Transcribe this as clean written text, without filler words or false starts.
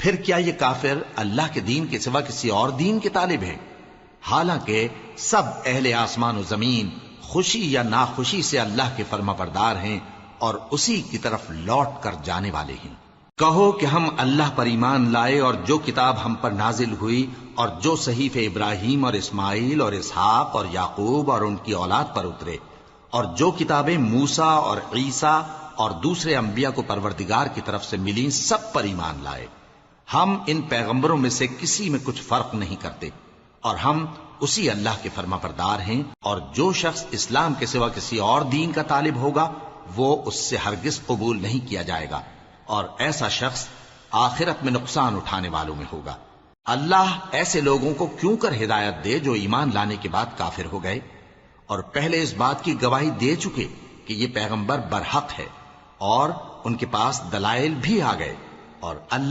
پھر کیا یہ کافر اللہ کے دین کے سوا کسی اور دین کے طالب ہیں؟ حالانکہ سب اہل آسمان و زمین خوشی یا ناخوشی سے اللہ کے فرما بردار ہیں اور اسی کی طرف لوٹ کر جانے والے ہیں۔ کہو کہ ہم اللہ پر ایمان لائے اور جو کتاب ہم پر نازل ہوئی اور جو صحیفے ابراہیم اور اسماعیل اور اسحاق اور یعقوب اور ان کی اولاد پر اترے اور جو کتابیں موسیٰ اور عیسیٰ اور دوسرے انبیاء کو پروردگار کی طرف سے ملیں، سب پر ایمان لائے۔ ہم ان پیغمبروں میں سے کسی میں کچھ فرق نہیں کرتے اور ہم اسی اللہ کے فرما بردار ہیں، اور جو شخص اسلام کے سوا کسی اور دین کا طالب ہوگا وہ اس سے ہرگز قبول نہیں کیا جائے گا، اور ایسا شخص آخرت میں نقصان اٹھانے والوں میں ہوگا۔ اللہ ایسے لوگوں کو کیوں کر ہدایت دے جو ایمان لانے کے بعد کافر ہو گئے اور پہلے اس بات کی گواہی دے چکے کہ یہ پیغمبر برحق ہے اور ان کے پاس دلائل بھی آ گئے، اور اللہ